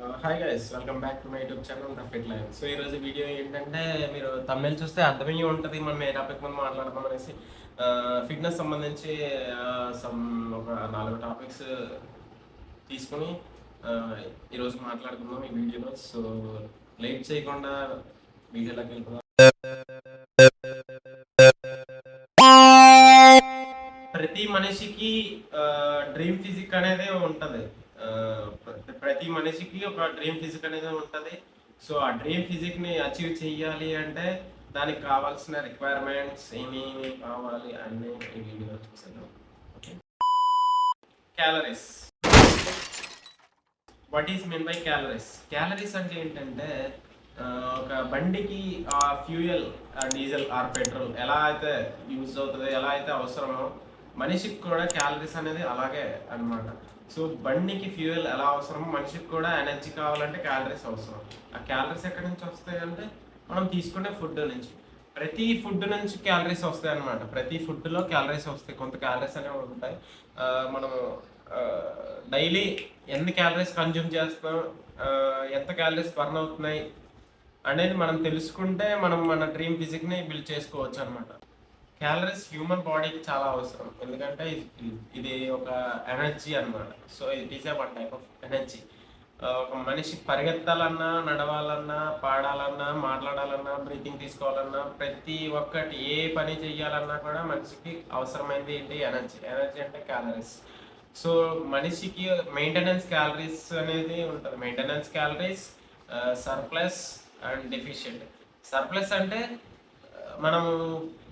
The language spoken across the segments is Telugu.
Hi guys, welcome back to my YouTube channel the fit life. So ఈరోజు వీడియో ఏంటంటే, మీరు తమిళ చూస్తే అర్థమయ్యే ఉంటుంది మనం ఏ టాపిక్ మీద మాట్లాడదాం అనేసి. ఫిట్నెస్ సంబంధించి సమ్ ఒక 4 టాపిక్స్ తీసుకొని ఆ, ఈరోజు మాట్లాడుకుందాం ఈ వీడియోలో. సో లేట్ చేయకుండా వీడియోలోకి వెళ్ళిపోదాం. ప్రతి మనిషికి డ్రీమ్ ఫిజిక్ అనేది ఉంటుంది. ఆ, ప్రతి మనిషికి ఒక డ్రీమ్ ఫిజిక్ అనేది ఉంటుంది. సో ఆ డ్రీమ్ ఫిజిక్ ని అచీవ్ చెయ్యాలి అంటే దానికి కావాల్సిన రిక్వైర్మెంట్స్ ఏమేమి కావాలి అన్నీ ఈ వీడియోలో చూసేద్దాం. Okay, calories. What is mean by calories? Calories అంటే ఏంటంటే, ఆ, ఒక బండికి ఆ ఫ్యూయల్, డీజిల్ ఆర్ పెట్రోల్ ఎలా అయితే యూజ్ అవుతుంది, ఎలా అయితే అవసరమో మనిషికి కూడా క్యాలరీస్ అనేది అలాగే అన్నమాట. సో బండికి ఫ్యూయల్ ఎలా అవసరమో మనిషికి కూడా ఎనర్జీ కావాలంటే క్యాలరీస్ అవసరం. ఆ క్యాలరీస్ ఎక్కడి నుంచి వస్తాయి అంటే మనం తీసుకునే ఫుడ్ నుంచి. ప్రతి ఫుడ్ నుంచి క్యాలరీస్ వస్తాయి అన్నమాట. ప్రతి ఫుడ్లో క్యాలరీస్ వస్తాయి, కొంత క్యాలరీస్ అనేవి ఉంటాయి. మనము డైలీ ఎన్ని క్యాలరీస్ కన్జ్యూమ్ చేస్తాం, ఎంత క్యాలరీస్ బర్న్ అవుతున్నాయి అనేది మనం తెలుసుకుంటే మనం మన డ్రీమ్ ఫిజిక్ని బిల్డ్ చేసుకోవచ్చు అనమాట. క్యాలరీస్ హ్యూమన్ బాడీకి చాలా అవసరం, ఎందుకంటే ఇది ఒక ఎనర్జీ అనమాట. So it is a one type of energy. ఒక మనిషి పరిగెత్తాలన్నా, నడవాలన్నా, పాడాలన్నా, మాట్లాడాలన్నా, బ్రీతింగ్ తీసుకోవాలన్నా, ప్రతి ఒక్కటి ఏ పని చేయాలన్నా కూడా మనిషికి అవసరమైనది ఏంటి? ఎనర్జీ. ఎనర్జీ అంటే క్యాలరీస్. సో మనిషికి మెయింటెనెన్స్ క్యాలరీస్ అనేది ఉంటుంది. Maintenance calories, surplus and deficient. Surplus అంటే మనము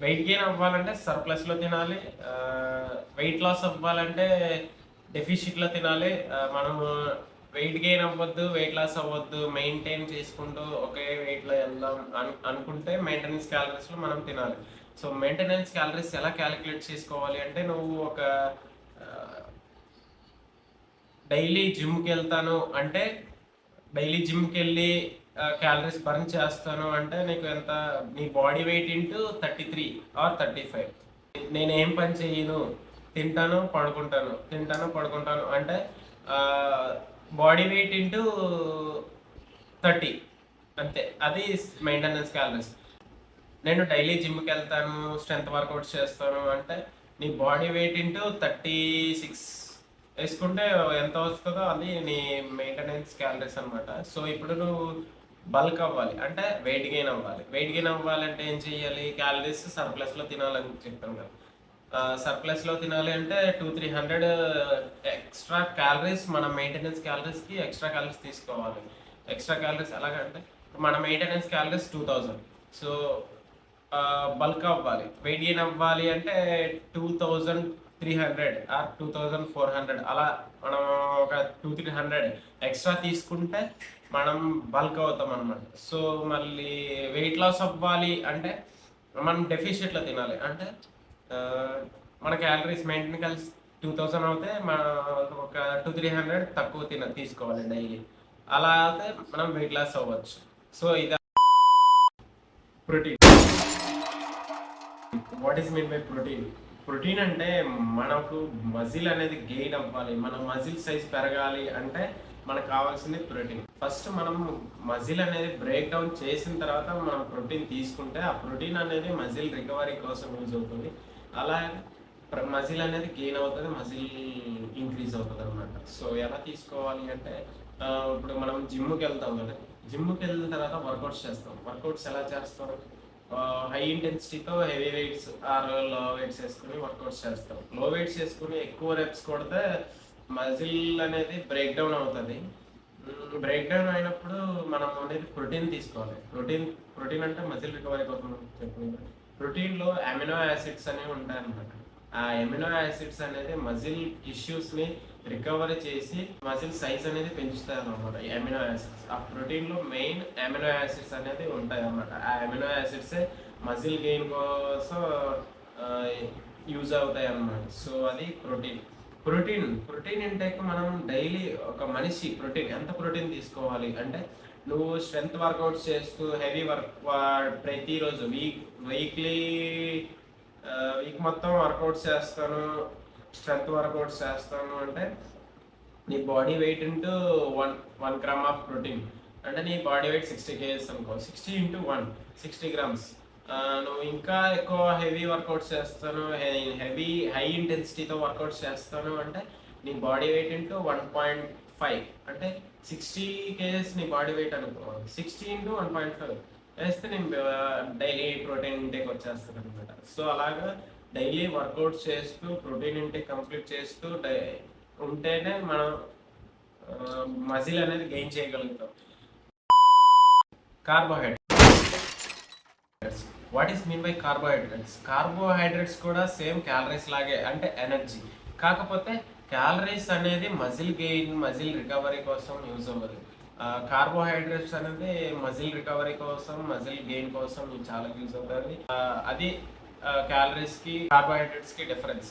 వెయిట్ గెయిన్ అవ్వాలంటే సర్ప్లస్లో తినాలి, వెయిట్ లాస్ అవ్వాలంటే డెఫిషిట్లో తినాలి. మనము వెయిట్ గెయిన్ అవ్వద్దు, వెయిట్ లాస్ అవ్వద్దు, మెయింటైన్ చేసుకుంటూ ఒకే వెయిట్లో వెళ్దాం అనుకుంటే మెయింటెనెన్స్ క్యాలరీస్లో మనం తినాలి. సో మెయింటెనెన్స్ క్యాలరీస్ ఎలా క్యాలిక్యులేట్ చేసుకోవాలి అంటే, నువ్వు ఒక డైలీ జిమ్కి వెళ్తాను అంటే, డైలీ జిమ్కి వెళ్ళి క్యాలరీస్ బర్న్ చేస్తాను అంటే నీకు ఎంత? నీ బాడీ వెయిట్ ఇంటూ 33 ఆర్ 35. నేను ఏం పని చేయను, తింటాను పడుకుంటాను, తింటాను పడుకుంటాను అంటే బాడీ వెయిట్ ఇంటూ 30, అంతే. అది మెయింటెనెన్స్ క్యాలరీస్. నేను డైలీ జిమ్కి వెళ్తాను, స్ట్రెంత్ వర్కౌట్స్ చేస్తాను అంటే నీ బాడీ వెయిట్ ఇంటూ 36 వేసుకుంటే ఎంత వస్తుందో అది నీ మెయింటెనెన్స్ క్యాలరీస్ అనమాట. సో ఇప్పుడు నువ్వు బల్క్ అవ్వాలి అంటే వెయిట్ గెయిన్ అవ్వాలి. వెయిట్ గెయిన్ అవ్వాలంటే ఏం చేయాలి? క్యాలరీస్ సర్ప్లస్లో తినాలని చెప్తాను కదా. సర్ప్లస్లో తినాలి అంటే 200-300 ఎక్స్ట్రా క్యాలరీస్ మన మెయింటెనెన్స్ క్యాలరీస్కి ఎక్స్ట్రా క్యాలరీస్ తీసుకోవాలి. ఎక్స్ట్రా క్యాలరీస్ ఎలాగంటే, మన మెయింటెనెన్స్ క్యాలరీస్ 2000. సో బల్క్ అవ్వాలి, వెయిట్ గెయిన్ అవ్వాలి అంటే 2300 ఆర్ 2400, అలా మనం ఒక 200-300 ఎక్స్ట్రా తీసుకుంటే మనం బల్క్ అవుతాం అనమాట. సో మళ్ళీ వెయిట్ లాస్ అవ్వాలి అంటే మనం డెఫిషియట్లో తినాలి అంటే మన క్యాలరీస్ మెయింటెనెన్స్ 2000 అవుతే మన ఒక 200-300 తక్కువ తీసుకోవాలి డైలీ. అలా అయితే మనం వెయిట్ లాస్ అవ్వచ్చు. సో ఇది protein. What is mean by protein? Protein అంటే మనకు మజిల్ అనేది గెయిన్ అవ్వాలి, మన మజిల్ సైజ్ పెరగాలి అంటే మనకు కావాల్సింది ప్రోటీన్. ఫస్ట్ మనం మజిల్ అనేది బ్రేక్ డౌన్ చేసిన తర్వాత మనం ప్రోటీన్ తీసుకుంటే ఆ ప్రోటీన్ అనేది మజిల్ రికవరీ కోసం యూజ్ అవుతుంది. అలా మజిల్ అనేది గెయిన్ అవుతుంది, మజిల్ ఇంక్రీజ్ అవుతుంది అనమాట. సో ఎలా తీసుకోవాలి అంటే, ఇప్పుడు మనం జిమ్కి వెళ్తాం కదా, జిమ్కి వెళ్ళిన తర్వాత వర్కౌట్స్ చేస్తాం. వర్కౌట్స్ ఎలా చేస్తాం? హై ఇంటెన్సిటీతో హెవీ వెయిట్స్ ఆర్ లో వెయిట్స్ వేసుకుని వర్కౌట్స్ చేస్తాం. లో వెయిట్స్ వేసుకుని ఎక్కువ రెప్స్ కొడితే మజిల్ అనేది బ్రేక్ డౌన్ అవుతుంది. బ్రేక్ డౌన్ అయినప్పుడు మనం అనేది ప్రోటీన్ తీసుకోవాలి. ప్రోటీన్ అంటే మజిల్ రికవరీ కోసం చెప్పింది. ప్రోటీన్లో అమినో యాసిడ్స్ అనేవి ఉంటాయన్నమాట. ఆ అమినో యాసిడ్స్ అనేది మజిల్ టిష్యూస్ని రికవరీ చేసి మజిల్ సైజ్ అనేది పెంచుతాయి అన్నమాట. ఈ అమినో యాసిడ్స్ ఆ ప్రోటీన్లో మెయిన్ అమినో యాసిడ్స్ అనేది ఉంటాయి అన్నమాట. ఆ అమినో యాసిడ్సే మజిల్ గెయిన్ కోసం యూజ్ అవుతాయి అన్నమాట. సో అది ప్రోటీన్ ఇంటేక్ మనం డైలీ ఒక మనిషి ఎంత ప్రోటీన్ తీసుకోవాలి అంటే, నువ్వు స్ట్రెంత్ వర్కౌట్స్ చేస్తూ హెవీ ప్రతిరోజు వీక్ మొత్తం వర్కౌట్స్ చేస్తాను, స్ట్రెంత్ వర్కౌట్స్ చేస్తాను అంటే నీ body weight into 1 gram of protein. అంటే నీ బాడీ వెయిట్ 60 kgs అనుకో, 60 ఇంటూ 1 60 grams. నువ్వు ఇంకా ఎక్కువ హెవీ వర్కౌట్స్ చేస్తాను, హై ఇంటెన్సిటీతో వర్కౌట్స్ చేస్తాను అంటే నీ బాడీ వెయిట్ ఇంటూ 1.5 అంటే 60 kgs నీ బాడీ వెయిట్ అనుకో, 60 ఇంటూ 1.5 వేస్తే నేను డైలీ ప్రోటీన్ ఇంటేక్ వచ్చేస్తుంది అనమాట. సో అలాగా డైలీ వర్కౌట్స్ చేస్తూ ప్రోటీన్ ఇంటేక్ కంప్లీట్ చేస్తూ ఉంటేనే మనం మజిల్ అనేది గెయిన్ చేయగలుగుతాం. Carbohydrates, what is mean by carbohydrates? Carbohydrates కూడా సేమ్ క్యాలరీస్ లాగే, అంటే ఎనర్జీ. కాకపోతే క్యాలరీస్ అనేది మజిల్ గెయిన్, మజిల్ రికవరీ కోసం యూజ్ అవ్వదు. కార్బోహైడ్రేట్స్ అనేది మజిల్ రికవరీ కోసం, మజిల్ గెయిన్ కోసం చాలా యూజ్ అవుతుంది. అది క్యాలరీస్కి కార్బోహైడ్రేట్స్కి డిఫరెన్స్.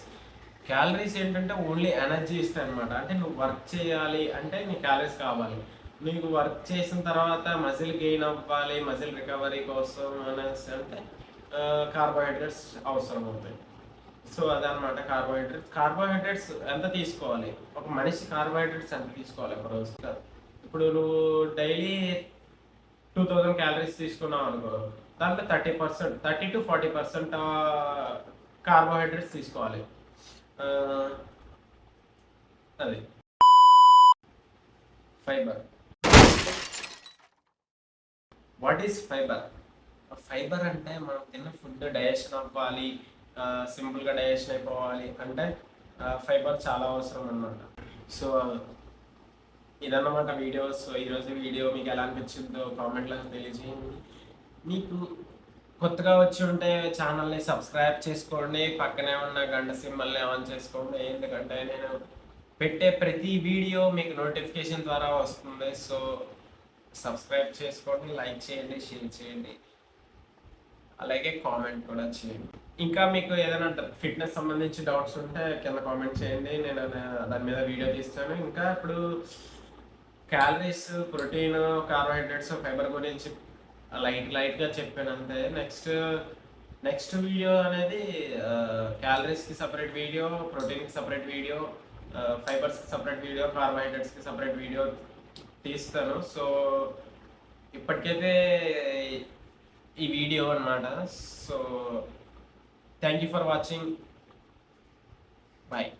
క్యాలరీస్ ఏంటంటే ఓన్లీ ఎనర్జీ ఇస్తాయి అనమాట. అంటే నువ్వు వర్క్ చేయాలి అంటే నీ క్యాలరీస్ కావాలి. నీకు వర్క్ చేసిన తర్వాత మజిల్ గెయిన్ అవ్వాలి, మజిల్ రికవరీ కోసం అనేసి అంటే కార్బోహైడ్రేట్స్ అవసరం అవుతాయి. సో అదనమాట కార్బోహైడ్రేట్స్ ఎంత తీసుకోవాలి, ఒక మనిషి కార్బోహైడ్రేట్స్ ఎంత తీసుకోవాలి ఒక రోజు? ఇప్పుడు నువ్వు డైలీ 2000 క్యాలరీస్ తీసుకున్నావు అనుకో, దాంట్లో 30% 30 to 40% కార్బోహైడ్రేట్స్ తీసుకోవాలి. అది fibre. What is fibre? Fibre అంటే మనం తిన్న ఫుడ్ డైజెషన్ అవ్వాలి, సింపుల్గా డైజెషన్ అయిపోవాలి అంటే ఫైబర్ చాలా అవసరం అన్నమాట. సో ఇదన్నమాట వీడియో. సో ఈరోజు వీడియో మీకు ఎలా అనిపించిందో కామెంట్లో తెలియజేయండి. మీకు కొత్తగా వచ్చి ఉంటే ఛానల్ని సబ్స్క్రైబ్ చేసుకోండి, పక్కనే ఉన్న గంట సింబల్ని ఆన్ చేసుకోండి, ఎందుకంటే నేను పెట్టే ప్రతి వీడియో మీకు నోటిఫికేషన్ ద్వారా వస్తుంది. సో సబ్స్క్రైబ్ చేసుకోండి, లైక్ చేయండి, షేర్ చేయండి, అలాగే కామెంట్ కూడా చేయండి. ఇంకా మీకు ఏదైనా ఫిట్నెస్ సంబంధించి డౌట్స్ ఉంటే కింద కామెంట్ చేయండి, నేను దాని మీద వీడియో తీస్తాను. ఇంకా ఇప్పుడు క్యాలరీస్, ప్రోటీన్, కార్బోహైడ్రేట్స్, ఫైబర్ గురించి లైట్గా చెప్పాను అంతే. నెక్స్ట్ వీడియో అనేది క్యాలరీస్కి సపరేట్ వీడియో, ప్రోటీన్కి సపరేట్ వీడియో, ఫైబర్స్కి సపరేట్ వీడియో, కార్బోహైడ్రేట్స్కి సపరేట్ వీడియో తీస్తాను. సో ఇప్పటికైతే ఈ వీడియో అన్నమాట. So thank you for watching. Bye.